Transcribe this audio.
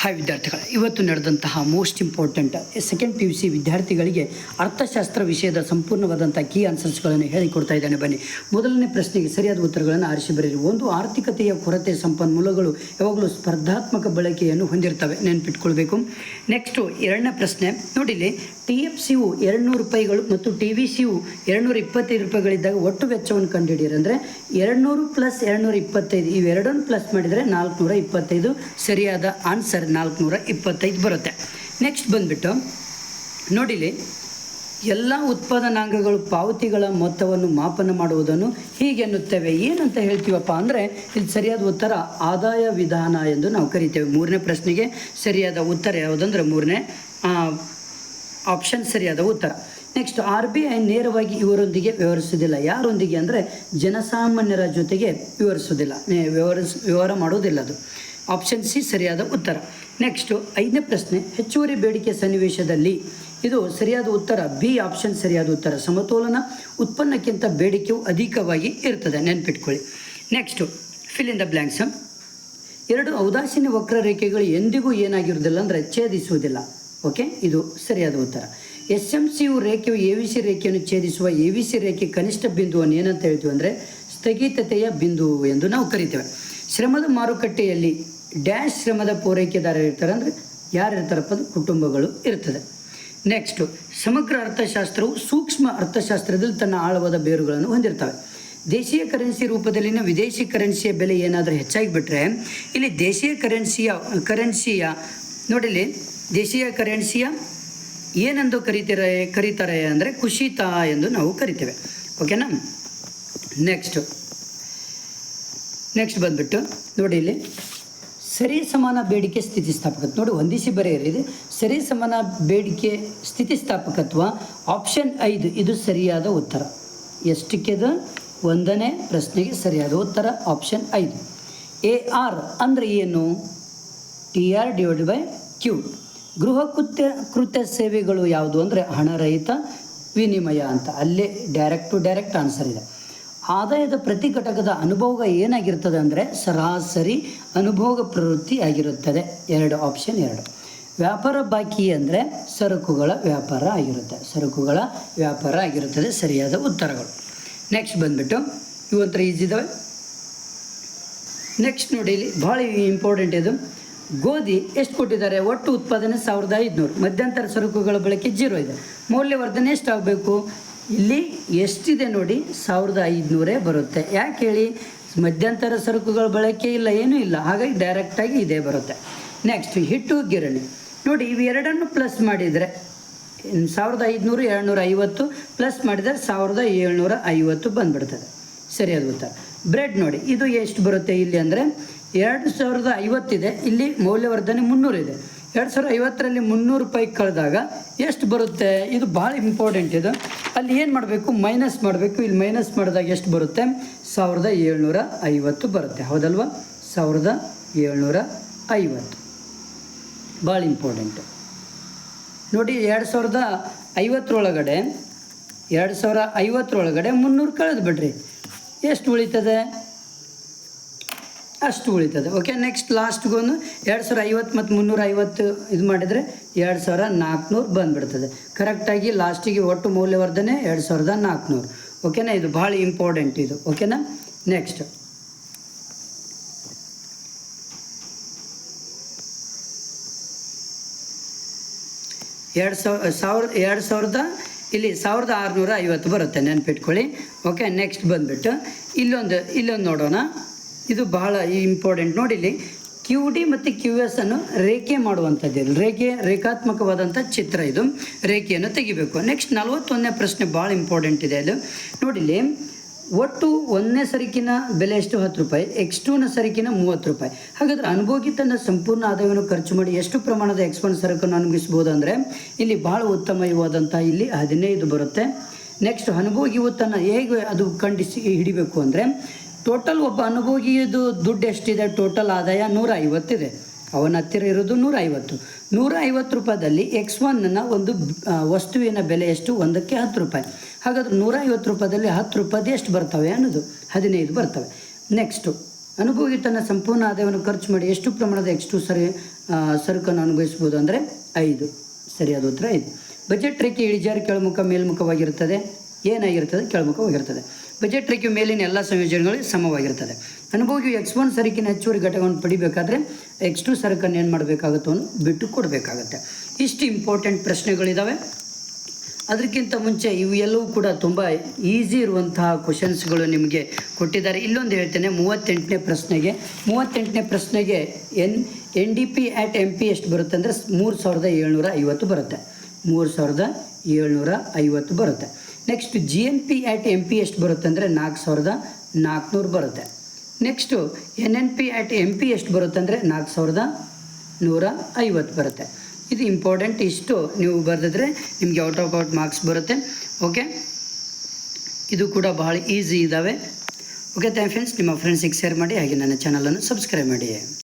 Hi ವಿದ್ಯಾರ್ಥಿಗಳು, ಇವತ್ತು ನಡೆದಂತಹ ಮೋಸ್ಟ್ ಇಂಪಾರ್ಟೆಂಟ್ ಸೆಕೆಂಡ್ PUC ವಿದ್ಯಾರ್ಥಿಗಳಿಗೆ ಅರ್ಥಶಾಸ್ತ್ರ ವಿಷಯದ ಸಂಪೂರ್ಣವಾದಂಥ ಕೀ ಆನ್ಸರ್ಸ್ಗಳನ್ನು ಹೇಳಿಕೊಡ್ತಾ ಇದ್ದಾನೆ. ಬನ್ನಿ, ಮೊದಲನೇ ಪ್ರಶ್ನೆಗೆ ಸರಿಯಾದ ಉತ್ತರಗಳನ್ನು ಆರಿಸಿ ಬರೆಯಿರಿ. ಒಂದು, ಆರ್ಥಿಕತೆಯ ಕೊರತೆ ಸಂಪನ್ಮೂಲಗಳು ಯಾವಾಗಲೂ ಸ್ಪರ್ಧಾತ್ಮಕ ಬಳಕೆಯನ್ನು ಹೊಂದಿರ್ತವೆ, ನೆನಪಿಟ್ಕೊಳ್ಬೇಕು. ನೆಕ್ಸ್ಟು ಎರಡನೇ ಪ್ರಶ್ನೆ ನೋಡಿಲಿ, TFCU 200 ರೂಪಾಯಿಗಳು ಮತ್ತು TVCU 225 ರೂಪಾಯಿಗಳಿದ್ದಾಗ ಒಟ್ಟು ವೆಚ್ಚವನ್ನು ಕಂಡುಹಿಡಿಯಿರಿ. ಅಂದರೆ 200 + 225 ಇವೆರಡನ್ನು ಪ್ಲಸ್ ಮಾಡಿದರೆ 425. ಸರಿಯಾದ ಆನ್ಸರ್ 425 ಬರುತ್ತೆ. ನೆಕ್ಸ್ಟ್ ಬಂದುಬಿಟ್ಟು ನೋಡಿಲಿ, ಎಲ್ಲ ಉತ್ಪಾದನಾಂಗಗಳು ಪಾವತಿಗಳ ಮೊತ್ತವನ್ನು ಮಾಪನ ಮಾಡುವುದನ್ನು ಹೀಗೆನ್ನುತ್ತೇವೆ. ಏನಂತ ಹೇಳ್ತೀವಪ್ಪ ಅಂದರೆ ಇಲ್ಲಿ ಸರಿಯಾದ ಉತ್ತರ ಆದಾಯ ವಿಧಾನ ಎಂದು ನಾವು ಕರಿತೇವೆ. ಮೂರನೇ ಪ್ರಶ್ನೆಗೆ ಸರಿಯಾದ ಉತ್ತರ ಯಾವುದಂದ್ರೆ ಮೂರನೇ ಆಪ್ಷನ್ ಸರಿಯಾದ ಉತ್ತರ. ನೆಕ್ಸ್ಟ್, RBI ನೇರವಾಗಿ ಇವರೊಂದಿಗೆ ವ್ಯವಹರಿಸುವುದಿಲ್ಲ. ಯಾರೊಂದಿಗೆ ಅಂದರೆ ಜನಸಾಮಾನ್ಯರ ಜೊತೆಗೆ ವ್ಯವಹಾರ ಮಾಡೋದಿಲ್ಲ. ಅದು ಆಪ್ಷನ್ ಸಿ ಸರಿಯಾದ ಉತ್ತರ. ನೆಕ್ಸ್ಟು ಐದನೇ ಪ್ರಶ್ನೆ, ಹೆಚ್ಚುವರಿ ಬೇಡಿಕೆ ಸನ್ನಿವೇಶದಲ್ಲಿ ಇದು ಸರಿಯಾದ ಉತ್ತರ ಬಿ ಆಪ್ಷನ್ ಸರಿಯಾದ ಉತ್ತರ. ಸಮತೋಲನ ಉತ್ಪನ್ನಕ್ಕಿಂತ ಬೇಡಿಕೆಯು ಅಧಿಕವಾಗಿ ಇರ್ತದೆ, ನೆನ್ಪಿಟ್ಕೊಳ್ಳಿ. Next fill in the blanks. ಎರಡು ಔದಾಸೀನ್ಯ ವಕ್ರರೇಖೆಗಳು ಎಂದಿಗೂ ಏನಾಗಿರುವುದಿಲ್ಲ ಅಂದರೆ ಛೇದಿಸುವುದಿಲ್ಲ. ಓಕೆ, ಇದು ಸರಿಯಾದ ಉತ್ತರ. SMCU ರೇಖೆಯು ABC ರೇಖೆಯನ್ನು ಛೇದಿಸುವ ABC ರೇಖೆ ಕನಿಷ್ಠ ಬಿಂದುವನ್ನು ಏನಂತ ಹೇಳ್ತೀವಿ ಅಂದರೆ ಸ್ಥಗಿತತೆಯ ಬಿಂದು ಎಂದು ನಾವು ಕರಿತೇವೆ. ಶ್ರಮದ ಮಾರುಕಟ್ಟೆಯಲ್ಲಿ ಡ್ಯಾಶ್ ಶ್ರಮದ ಪೂರೈಕೆದಾರ ಇರ್ತಾರೆ, ಅಂದರೆ ಯಾರು ಇರ್ತಾರಪ್ಪ ಅದು ಕುಟುಂಬಗಳು ಇರ್ತದೆ. ನೆಕ್ಸ್ಟು, ಸಮಗ್ರ ಅರ್ಥಶಾಸ್ತ್ರವು ಸೂಕ್ಷ್ಮ ಅರ್ಥಶಾಸ್ತ್ರದಲ್ಲಿ ತನ್ನ ಆಳವಾದ ಬೇರುಗಳನ್ನು ಹೊಂದಿರ್ತವೆ. ದೇಶೀಯ ಕರೆನ್ಸಿ ರೂಪದಲ್ಲಿನ ವಿದೇಶಿ ಕರೆನ್ಸಿಯ ಬೆಲೆ ಏನಾದರೂ ಹೆಚ್ಚಾಗಿ ಬಿಟ್ಟರೆ ಇಲ್ಲಿ ದೇಶೀಯ ಕರೆನ್ಸಿಯ ನೋಡಿಲಿ, ದೇಶೀಯ ಕರೆನ್ಸಿಯ ಏನೆಂದು ಕರೀತಾರೆ ಅಂದರೆ ಕುಸಿತ ಎಂದು ನಾವು ಕರಿತೇವೆ. ಓಕೆನಾ. ನೆಕ್ಸ್ಟ್ ಬಂದುಬಿಟ್ಟು ನೋಡಿ, ಇಲ್ಲಿ ಸರಿ ಸಮಾನ ಬೇಡಿಕೆ ಸ್ಥಿತಿಸ್ಥಾಪಕತ್ವ ನೋಡಿ, ಹೊಂದಿಸಿ ಬರೆಯಿರಿ. ಸರಿ ಸಮಾನ ಬೇಡಿಕೆ ಸ್ಥಿತಿಸ್ಥಾಪಕತ್ವ ಆಪ್ಷನ್ 5 ಇದು ಸರಿಯಾದ ಉತ್ತರ. ಎಷ್ಟಕ್ಕೆದು ಒಂದನೇ ಪ್ರಶ್ನೆಗೆ ಸರಿಯಾದ ಉತ್ತರ ಆಪ್ಷನ್ 5. AR ಅಂದರೆ ಏನು? TR/Q. ಗೃಹ ಕೃತ್ಯ ಸೇವೆಗಳು ಯಾವುದು ಅಂದರೆ ಹಣರಹಿತ ವಿನಿಮಯ ಅಂತ. ಅಲ್ಲೇ ಡೈರೆಕ್ಟ್ ಆನ್ಸರ್ ಇದೆ. ಆದಾಯದ ಪ್ರತಿ ಘಟಕದ ಅನುಭೋಗ ಏನಾಗಿರ್ತದೆ ಅಂದರೆ ಸರಾಸರಿ ಅನುಭೋಗ ಪ್ರವೃತ್ತಿ ಆಗಿರುತ್ತದೆ. ಆಪ್ಷನ್ 2. ವ್ಯಾಪಾರ ಬಾಕಿ ಅಂದರೆ ಸರಕುಗಳ ವ್ಯಾಪಾರ ಆಗಿರುತ್ತದೆ. ಸರಿಯಾದ ಉತ್ತರಗಳು. ನೆಕ್ಸ್ಟ್ ಬಂದುಬಿಟ್ಟು ಇವತ್ತರ ಈಜಿ ಇದ್ದಾವೆ. ನೆಕ್ಸ್ಟ್ ನೋಡಿ, ಇಲ್ಲಿ ಭಾಳ ಇಂಪಾರ್ಟೆಂಟ್ ಇದು. ಗೋಧಿ ಎಷ್ಟು ಕೊಟ್ಟಿದ್ದಾರೆ? ಒಟ್ಟು ಉತ್ಪಾದನೆ 1500. ಮಧ್ಯಂತರ ಸರಕುಗಳ ಬಳಕೆ 0 ಇದೆ. ಮೌಲ್ಯವರ್ಧನೆ ಎಷ್ಟಾಗಬೇಕು? ಇಲ್ಲಿ ಎಷ್ಟಿದೆ ನೋಡಿ, 1500 ಬರುತ್ತೆ. ಯಾಕೆ ಹೇಳಿ? ಮಧ್ಯಂತರ ಸರಕುಗಳ ಬಳಕೆ ಇಲ್ಲ, ಏನೂ ಇಲ್ಲ, ಹಾಗಾಗಿ ಡೈರೆಕ್ಟಾಗಿ ಇದೇ ಬರುತ್ತೆ. ನೆಕ್ಸ್ಟ್, ಹಿಟ್ಟು ಗಿರಣಿ ನೋಡಿ, ಇವೆರಡನ್ನು ಪ್ಲಸ್ ಮಾಡಿದರೆ 1500 250 ಪ್ಲಸ್ ಮಾಡಿದರೆ 1750 ಬಂದುಬಿಡ್ತದೆ. ಸರಿಯಾದ ಉತ್ತರ. ಬ್ರೆಡ್ ನೋಡಿ, ಇದು ಎಷ್ಟು ಬರುತ್ತೆ ಇಲ್ಲಿ ಅಂದರೆ 2050 ಇದೆ. ಇಲ್ಲಿ ಮೌಲ್ಯವರ್ಧನೆ 300 ಇದೆ. 2050ರಲ್ಲಿ 300 ರೂಪಾಯಿ ಕಳೆದಾಗ ಎಷ್ಟು ಬರುತ್ತೆ? ಇದು ಭಾಳ ಇಂಪಾರ್ಟೆಂಟ್. ಇದು ಅಲ್ಲಿ ಏನು ಮಾಡಬೇಕು? ಮೈನಸ್ ಮಾಡಬೇಕು. ಇಲ್ಲಿ ಮೈನಸ್ ಮಾಡಿದಾಗ ಎಷ್ಟು ಬರುತ್ತೆ? 1750 ಬರುತ್ತೆ. ಹೌದಲ್ವಾ? 1750 ಭಾಳ ಇಂಪಾರ್ಟೆಂಟು ನೋಡಿ. 2050 300 ಕಳೆದು ಬಿಡ್ರಿ, ಎಷ್ಟು ಉಳಿತದೆ? ಅಷ್ಟು ಉಳಿತದೆ. ಓಕೆ. ನೆಕ್ಸ್ಟ್ ಲಾಸ್ಟ್ಗೊಂದು 2050 ಮತ್ತು 350 ಇದು ಮಾಡಿದರೆ 2400 ಬಂದುಬಿಡ್ತದೆ. ಕರೆಕ್ಟಾಗಿ ಲಾಸ್ಟಿಗೆ ಒಟ್ಟು ಮೌಲ್ಯವರ್ಧನೆ 2400. ಓಕೆನಾ. ಇದು ಭಾಳ ಇಂಪಾರ್ಟೆಂಟ್ ಇದು. ಓಕೆನಾ. ನೆಕ್ಸ್ಟ್ ಇಲ್ಲಿ 1650 ಬರುತ್ತೆ, ನೆನಪಿಟ್ಕೊಳ್ಳಿ. ಓಕೆ. ನೆಕ್ಸ್ಟ್ ಬಂದುಬಿಟ್ಟು ಇಲ್ಲೊಂದು ನೋಡೋಣ. ಇದು ಬಹಳ ಇಂಪಾರ್ಟೆಂಟ್ ನೋಡಿ. ಇಲ್ಲಿ QD ಮತ್ತು QS ಅನ್ನು ರೇಖೆ ಮಾಡುವಂಥದ್ದು. ರೇಖಾತ್ಮಕವಾದಂಥ ಚಿತ್ರ. ಇದು ರೇಖೆಯನ್ನು ತೆಗಿಬೇಕು. ನೆಕ್ಸ್ಟ್ 41ನೇ ಪ್ರಶ್ನೆ ಭಾಳ ಇಂಪಾರ್ಟೆಂಟ್ ಇದೆ. ಅದು ನೋಡಿಲಿ, ಒಟ್ಟು 1ನೇ ಸರಕಿನ ಬೆಲೆ ಎಷ್ಟು? 10 ರೂಪಾಯಿ. X2ನ ಸರಕಿನ 30 ರೂಪಾಯಿ. ಹಾಗಾದರೆ ಅನುಭೋಗಿ ತನ್ನ ಸಂಪೂರ್ಣ ಆದಾಯವನ್ನು ಖರ್ಚು ಮಾಡಿ ಎಷ್ಟು ಪ್ರಮಾಣದ X1 ಸರಕನ್ನು ಅನುಭವಿಸ್ಬೋದು ಅಂದರೆ ಇಲ್ಲಿ ಭಾಳ ಉತ್ತಮವಾದಂಥ ಇಲ್ಲಿ 15 ಬರುತ್ತೆ. ನೆಕ್ಸ್ಟ್, ಅನುಭೋಗಿಯು ತನ್ನ ಹೇಗೆ ಅದು ಹಿಡಿಬೇಕು ಅಂದರೆ ಟೋಟಲ್ ಒಬ್ಬ ಅನುಭೋಗಿಯದು ದುಡ್ಡು ಎಷ್ಟಿದೆ? ಟೋಟಲ್ ಆದಾಯ 150 ಇದೆ. ಅವನ ಹತ್ತಿರ ಇರೋದು 150 ರೂಪಾಯಿದಲ್ಲಿ X1ನ ಒಂದು ವಸ್ತುವಿನ ಬೆಲೆ ಎಷ್ಟು? ಒಂದಕ್ಕೆ 10 ರೂಪಾಯಿ. ಹಾಗಾದ್ರೆ 150 ರೂಪಾಯಿದಲ್ಲಿ 10 ರೂಪಾಯಿದು ಎಷ್ಟು ಬರ್ತವೆ ಅನ್ನೋದು 15 ಬರ್ತವೆ. ನೆಕ್ಸ್ಟು ಅನುಭೋಗಿ ತನ್ನ ಸಂಪೂರ್ಣ ಆದಾಯವನ್ನು ಖರ್ಚು ಮಾಡಿ ಎಷ್ಟು ಪ್ರಮಾಣದ X2 ಸರಕನ್ನು ಅನುಭವಿಸ್ಬೋದು ಅಂದರೆ 5. ಸರಿಯಾದ ಉತ್ತರ 5. ಬಜೆಟ್ ರೇಖೆ ಇಳಿಜಾರು ಕೆಳಮುಖ ಮೇಲ್ಮುಖವಾಗಿರುತ್ತದೆ. ಏನಾಗಿರ್ತದೆ? ಕೆಳಮುಖವಾಗಿರ್ತದೆ. ಬಜೆಟ್ ರೇಖೆ ಮೇಲಿನ ಎಲ್ಲ ಸಂಯೋಜನೆಗಳು ಸಮವಾಗಿರ್ತದೆ. ಅನುಭೋಗಿಯು X1 ಸರಕಿನ ಹೆಚ್ಚುವರಿ ಘಟಕವನ್ನು ಪಡಿಬೇಕಾದ್ರೆ X2 ಸರಕನ್ನು ಏನು ಮಾಡಬೇಕಾಗುತ್ತೋ ಬಿಟ್ಟು ಕೊಡಬೇಕಾಗತ್ತೆ. ಇಷ್ಟು ಇಂಪಾರ್ಟೆಂಟ್ ಪ್ರಶ್ನೆಗಳಿದ್ದಾವೆ. ಅದಕ್ಕಿಂತ ಮುಂಚೆ ಇವು ಎಲ್ಲವೂ ಕೂಡ ತುಂಬ ಈಸಿ ಇರುವಂತಹ ಕ್ವಶನ್ಸ್ಗಳು ನಿಮಗೆ ಕೊಟ್ಟಿದ್ದಾರೆ. ಇಲ್ಲೊಂದು ಹೇಳ್ತೇನೆ, 38ನೇ ಪ್ರಶ್ನೆಗೆ NDP at MP ಎಷ್ಟು ಬರುತ್ತೆ ಅಂದರೆ 3750 ಬರುತ್ತೆ. 3750 ಬರುತ್ತೆ. ನೆಕ್ಸ್ಟ್ GNP at MP ಎಷ್ಟು ಬರುತ್ತೆ ಅಂದರೆ 4400 ಬರುತ್ತೆ. ನೆಕ್ಸ್ಟು NNP at MP ಎಷ್ಟು ಬರುತ್ತೆ ಅಂದರೆ 4150 ಬರುತ್ತೆ. ಇದು ಇಂಪಾರ್ಟೆಂಟ್. ಇಷ್ಟು ನೀವು ಬರೆದಿದ್ರೆ ನಿಮಗೆ ಔಟ್ ಆಫ್ ಮಾರ್ಕ್ಸ್ ಬರುತ್ತೆ. ಓಕೆ, ಇದು ಕೂಡ ಬಹಳ ಈಸಿ ಇದ್ದಾವೆ. Okay, thank friends. ನಿಮ್ಮ ಫ್ರೆಂಡ್ಸಿಗೆ ಶೇರ್ ಮಾಡಿ, ಹಾಗೆ ನನ್ನ ಚಾನಲನ್ನು ಸಬ್ಸ್ಕ್ರೈಬ್ ಮಾಡಿ.